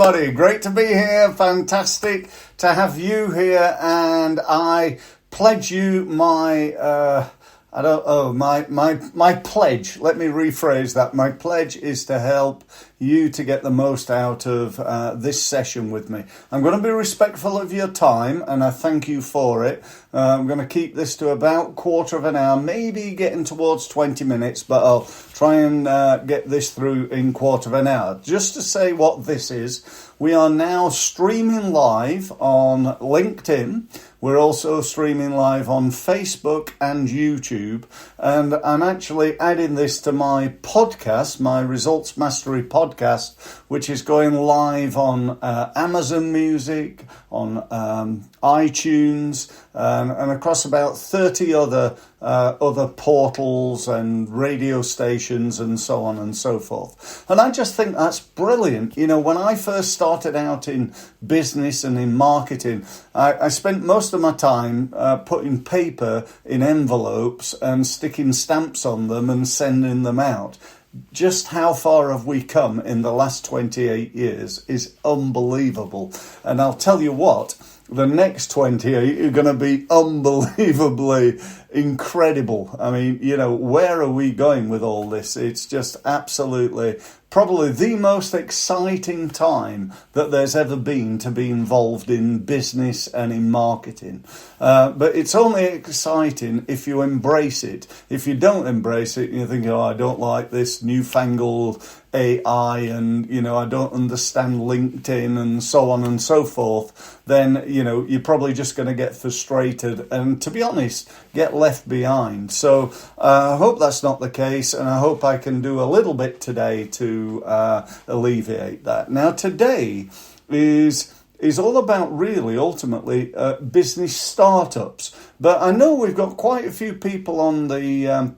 everybody. Great to be here. Fantastic to have you here. And I pledge you my my pledge. Let me rephrase that. My pledge is to help you to get the most out of this session with me. I'm going to be respectful of your time, and I thank you for it. I'm going to keep this to about quarter of an hour, maybe getting towards 20 minutes, but I'll try and get this through in quarter of an hour. Just to say what this is, we are now streaming live on LinkedIn. We're also streaming live on Facebook and YouTube. And I'm actually adding this to my podcast, my Results Mastery podcast, which is going live on Amazon Music, on iTunes, and across about 30 other portals and radio stations and so on and so forth. And I just think that's brilliant. You know, when I first started out in business and in marketing, I spent most of my time putting paper in envelopes and sticking stamps on them and sending them out. Just how far have we come in the last 28 years is unbelievable. And I'll tell you what, the next 28 are going to be unbelievably incredible. I mean, you know, where are we going with all this? It's just absolutely probably the most exciting time that there's ever been to be involved in business and in marketing. But it's only exciting if you embrace it. If you don't embrace it, you think, oh, I don't like this newfangled AI and, you know, I don't understand LinkedIn and so on and so forth, then, you know, you're probably just going to get frustrated and, to be honest, get left behind. So I hope that's not the case, and I hope I can do a little bit today to alleviate that. Now, today is all about really ultimately business startups. But I know we've got quite a few people on the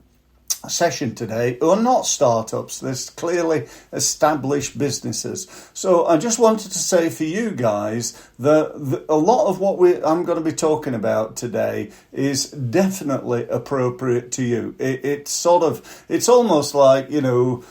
session today who are not startups. There's clearly established businesses. So I just wanted to say for you guys that a lot of what I'm going to be talking about today is definitely appropriate to you. It's almost like, you know,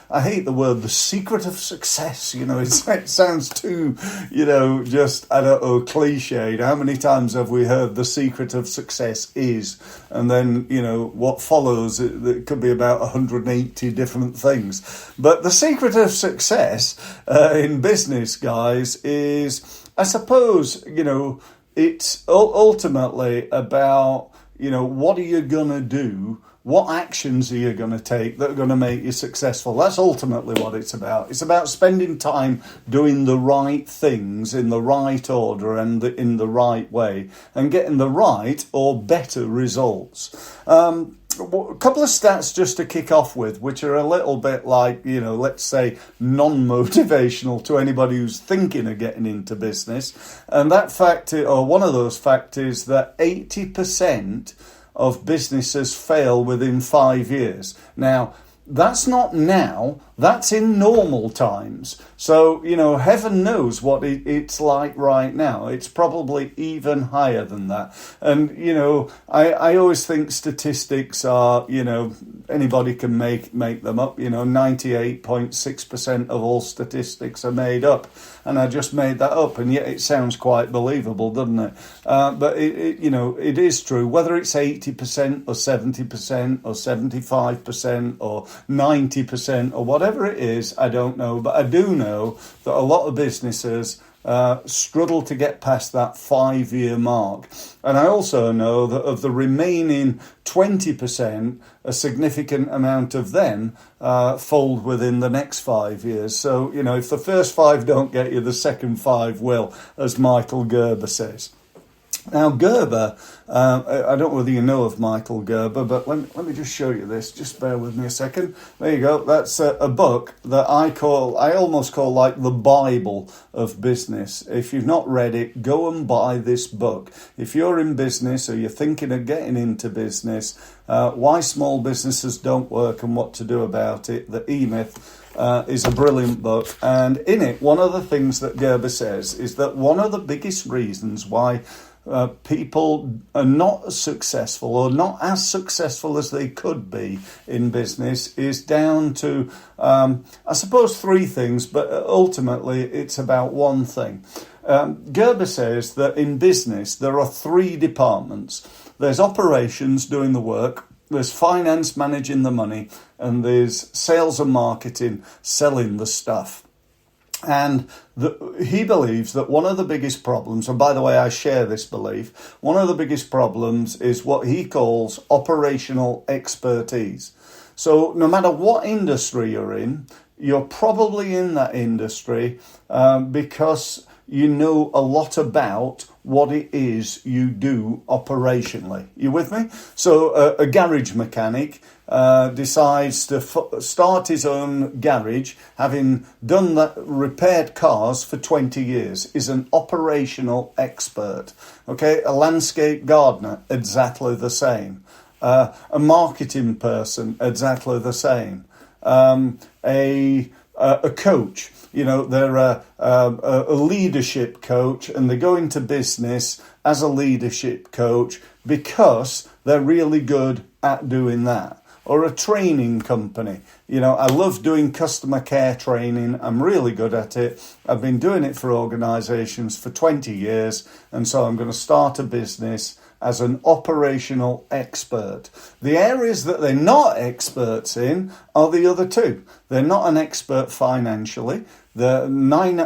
I hate the word the secret of success. You know, it sounds too, you know, just, I don't know, cliched. How many times have we heard the secret of success is, and then, you know, what follows, it could be about 180 different things. But the secret of success in business, guys, is, I suppose, you know, it's ultimately about, you know, what are you going to do? What actions are you going to take that are going to make you successful? That's ultimately what it's about. It's about spending time doing the right things in the right order and in the right way and getting the right or better results. A couple of stats just to kick off with, which are a little bit like, you know, let's say non-motivational to anybody who's thinking of getting into business. And that fact, or one of those facts, is that 80% of businesses fail within 5 years. Now, that's not now, that's in normal times. So, you know, heaven knows what it's like right now. It's probably even higher than that. And, you know, I always think statistics are, you know, anybody can make them up. You know, 98.6% of all statistics are made up. And I just made that up, and yet it sounds quite believable, doesn't it? But, you know, it is true. Whether it's 80% or 70% or 75% or 90% or whatever it is, I don't know. But I do know that a lot of businesses struggle to get past that 5-year mark. And I also know that of the remaining 20%, a significant amount of them fold within the next 5 years. So, you know, if the first 5 don't get you, the second 5 will, as Michael Gerber says. Now, Gerber, I don't know whether you know of Michael Gerber, but let me just show you this. Just bear with me a second. There you go. That's a book that I almost call like the Bible of business. If you've not read it, go and buy this book. If you're in business or you're thinking of getting into business, why small businesses don't work and what to do about it, the E-Myth, is a brilliant book. And in it, one of the things that Gerber says is that one of the biggest reasons why people are not successful or not as successful as they could be in business is down to, I suppose, three things, but ultimately it's about one thing. Gerber says that in business there are three departments. There's operations doing the work, there's finance managing the money, and there's sales and marketing selling the stuff. And he believes that one of the biggest problems, and by the way, I share this belief, one of the biggest problems is what he calls operational expertise. So no matter what industry you're in, you're probably in that industry because you know a lot about what it is you do operationally. You with me? So a garage mechanic decides to start his own garage, having done that, repaired cars for 20 years, is an operational expert. Okay, a landscape gardener, exactly the same. A marketing person, exactly the same. A coach, you know, they're a leadership coach, and they go into business as a leadership coach because they're really good at doing that. Or a training company. You know, I love doing customer care training. I'm really good at it. I've been doing it for organisations for 20 years, and so I'm going to start a business as an operational expert. The areas that they're not experts in are the other two. They're not an expert financially. The nine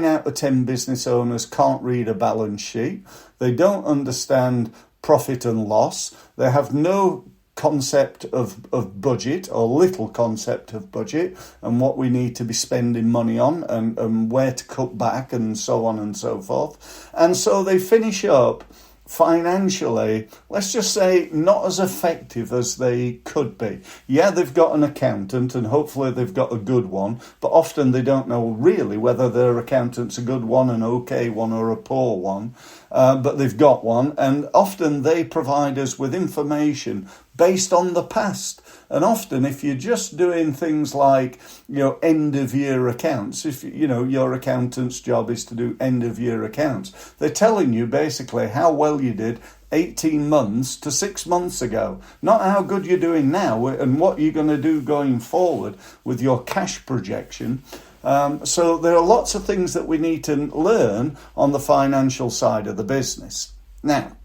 out of 10 business owners can't read a balance sheet. They don't understand profit and loss. They have no concept of budget, or little concept of budget, and what we need to be spending money on, and where to cut back, and so on and so forth. And so they finish up financially, let's just say, not as effective as they could be. Yeah, they've got an accountant, and hopefully they've got a good one, but often they don't know really whether their accountant's a good one, an okay one, or a poor one. But they've got one, and often they provide us with information based on the past. And often, if you're just doing things like, you know, end of year accounts, if you know your accountant's job is to do end of year accounts, they're telling you basically how well you did 18 months to 6 months ago, not how good you're doing now and what you're going to do going forward with your cash projection. So there are lots of things that we need to learn on the financial side of the business. Now,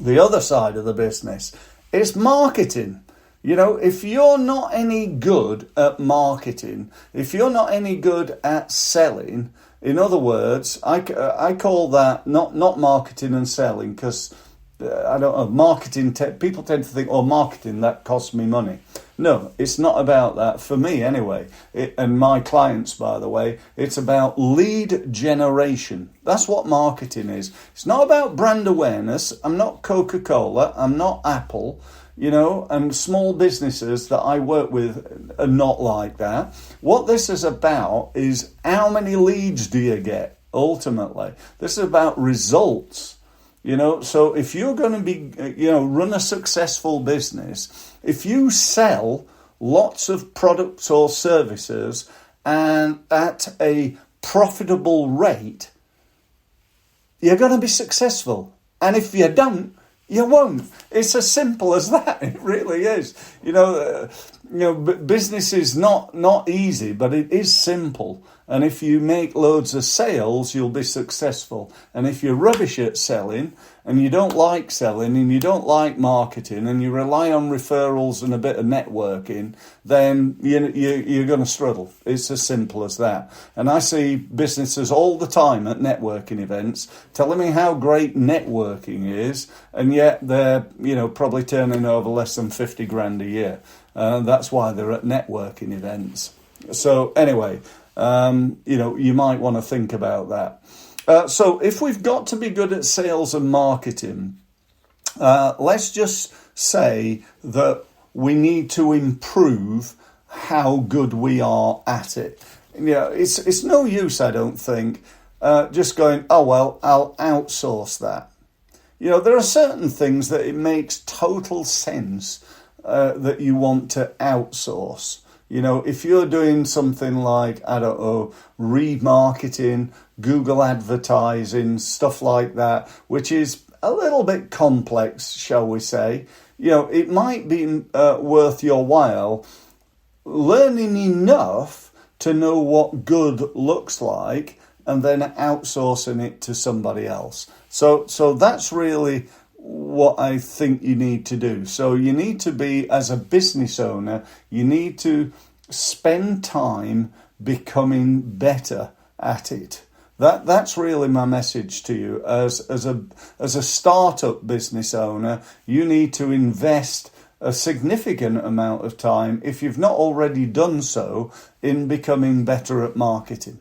the other side of the business is marketing. You know, if you're not any good at marketing, if you're not any good at selling, in other words, I call that not marketing and selling, because I don't know, marketing, people tend to think, oh, marketing, that costs me money. No, it's not about that, for me anyway, and my clients, by the way. It's about lead generation. That's what marketing is. It's not about brand awareness. I'm not Coca-Cola. I'm not Apple. You know, and small businesses that I work with are not like that. What this is about is how many leads do you get, ultimately. This is about results. You know, so if you're going to be, you know, run a successful business, if you sell lots of products or services and at a profitable rate, you're going to be successful. And if you don't, you won't. It's as simple as that. It really is. You know, business is not easy, but it is simple. And if you make loads of sales, you'll be successful. And if you're rubbish at selling, and you don't like selling, and you don't like marketing, and you rely on referrals and a bit of networking, then you're going to struggle. It's as simple as that. And I see businesses all the time at networking events telling me how great networking is, and yet they're, you know, probably turning over less than 50 grand a year. That's why they're at networking events. So anyway, you know, you might want to think about that. So if we've got to be good at sales and marketing, let's just say that we need to improve how good we are at it. You know, it's no use, I don't think, just going, oh, well, I'll outsource that. You know, there are certain things that it makes total sense that you want to outsource. You know, if you're doing something like, I don't know, remarketing, Google advertising, stuff like that, which is a little bit complex, shall we say, it might be worth your while learning enough to know what good looks like and then outsourcing it to somebody else. So that's really what I think you need to do. So you need to be, as a business owner, you need to spend time becoming better at it. That's really my message to you. As a startup business owner, you need to invest a significant amount of time, if you've not already done so, in becoming better at marketing.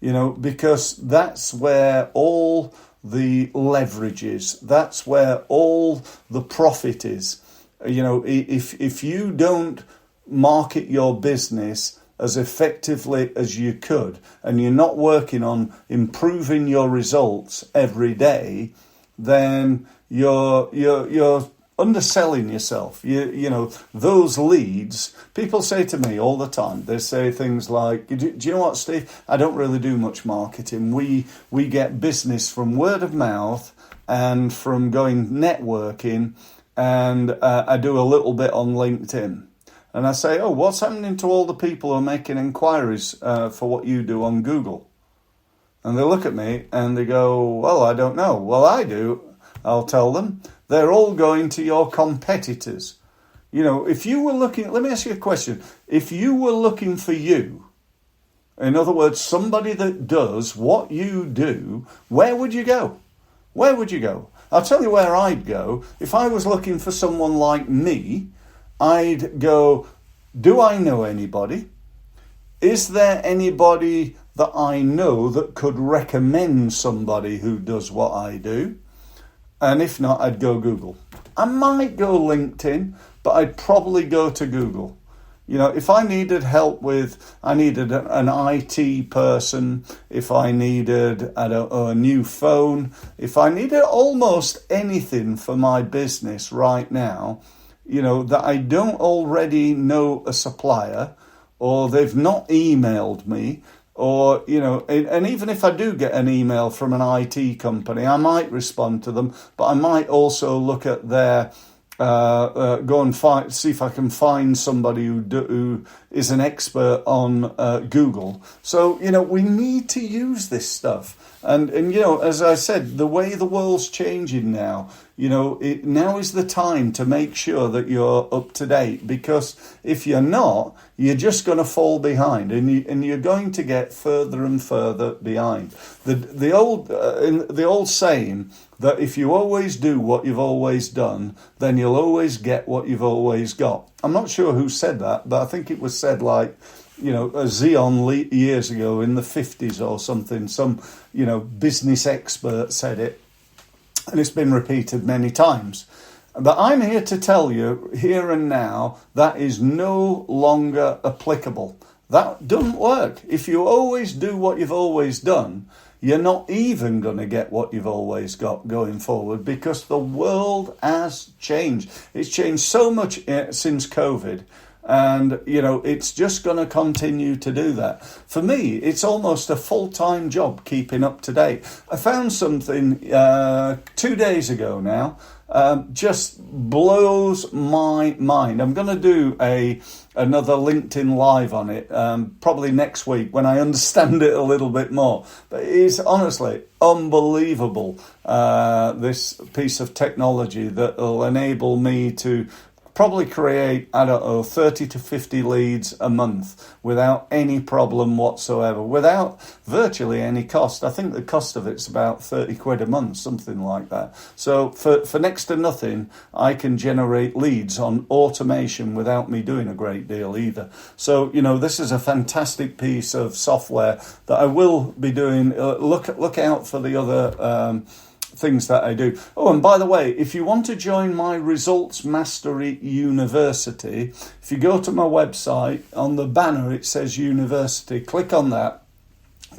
Because that's where all the leverage is. That's where all the profit is. If you don't market your business as effectively as you could, and you're not working on improving your results every day, then you're underselling yourself. Those leads, people say to me all the time, they say things like, do you know what, Steve? I don't really do much marketing. We get business from word of mouth and from going networking, and I do a little bit on LinkedIn. And I say, oh, what's happening to all the people who are making inquiries for what you do on Google? And they look at me and they go, well, I don't know. Well, I do. I'll tell them. They're all going to your competitors. If you were looking, let me ask you a question. If you were looking for you, in other words, somebody that does what you do, where would you go? Where would you go? I'll tell you where I'd go. If I was looking for someone like me, I'd go, do I know anybody? Is there anybody that I know that could recommend somebody who does what I do? And if not, I'd go Google. I might go LinkedIn, but I'd probably go to Google. If I needed help I needed an IT person, if I needed, a new phone, if I needed almost anything for my business right now, that I don't already know a supplier, or they've not emailed me, or, and even if I do get an email from an IT company, I might respond to them, but I might also look at their, go and see if I can find somebody who is an expert on Google. So, we need to use this stuff. And as I said, the way the world's changing now, now is the time to make sure that you're up to date, because if you're not, you're just going to fall behind, and you're going to get further and further behind. The old saying that if you always do what you've always done, then you'll always get what you've always got. I'm not sure who said that, but I think it was said a Xeon years ago in the 50s or something. Some, business expert said it, and it's been repeated many times. But I'm here to tell you, here and now, that is no longer applicable. That doesn't work. If you always do what you've always done, you're not even going to get what you've always got going forward, because the world has changed. It's changed so much since COVID. And, it's just going to continue to do that. For me, it's almost a full-time job keeping up to date. I found something 2 days ago now, just blows my mind. I'm going to do another LinkedIn Live on it, probably next week when I understand it a little bit more. But it's honestly unbelievable, this piece of technology that will enable me to probably create, 30 to 50 leads a month without any problem whatsoever, without virtually any cost. I think the cost of it's about 30 quid a month, something like that. So for next to nothing, I can generate leads on automation without me doing a great deal either. So, this is a fantastic piece of software that I will be doing. Look out for the other things that I do. Oh, and by the way, if you want to join my Results Mastery University, if you go to my website, on the banner it says university, click on that.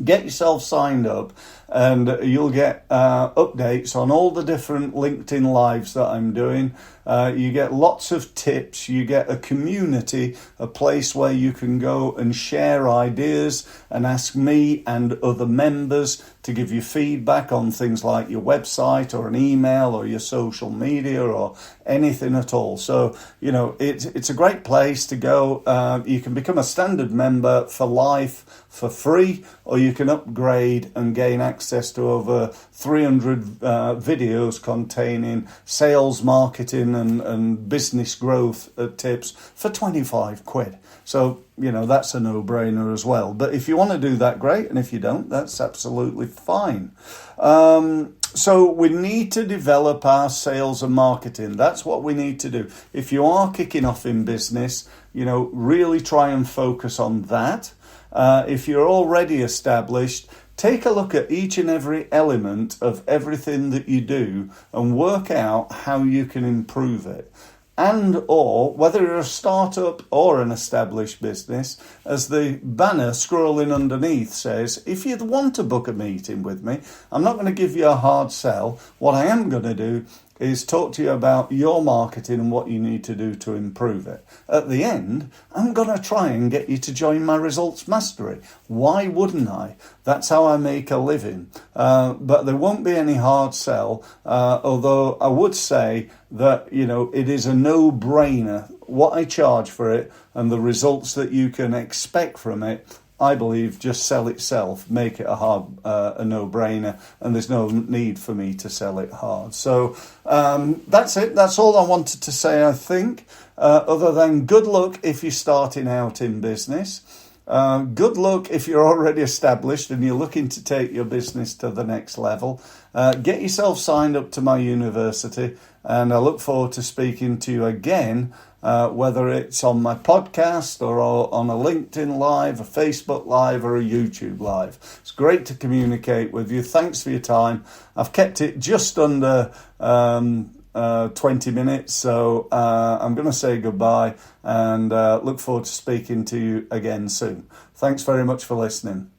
Get yourself signed up and you'll get updates on all the different LinkedIn lives that I'm doing. You get lots of tips. You get a community, a place where you can go and share ideas and ask me and other members to give you feedback on things like your website or an email or your social media or anything at all. So, you know, it's a great place to go. You can become a standard member for life for free, or you can upgrade and gain access to over 300 videos containing sales, marketing and business growth tips for 25 quid. So, you know, that's a no-brainer as well. But if you want to do that, great. And if you don't, that's absolutely fine. So we need to develop our sales and marketing. That's what we need to do. If you are kicking off in business, you know, really try and focus on that. If you're already established, take a look at each and every element of everything that you do and work out how you can improve it. And or whether you're a startup or an established business, as the banner scrolling underneath says, if you want to book a meeting with me, I'm not going to give you a hard sell. What I am going to do is talk to you about your marketing and what you need to do to improve it. At the end, I'm going to try and get you to join my Results Mastery. Why wouldn't I? That's how I make a living. But there won't be any hard sell, although I would say that, you know, it is a no-brainer. What I charge for it and the results that you can expect from it, I believe, just sell itself, make it a no-brainer, and there's no need for me to sell it hard. So that's it. That's all I wanted to say, I think, other than good luck if you're starting out in business. Good luck if you're already established and you're looking to take your business to the next level. Get yourself signed up to my university, and I look forward to speaking to you again, whether it's on my podcast or on a LinkedIn Live, a Facebook Live or a YouTube Live. It's great to communicate with you. Thanks for your time. I've kept it just under 20 minutes, so I'm going to say goodbye and look forward to speaking to you again soon. Thanks very much for listening.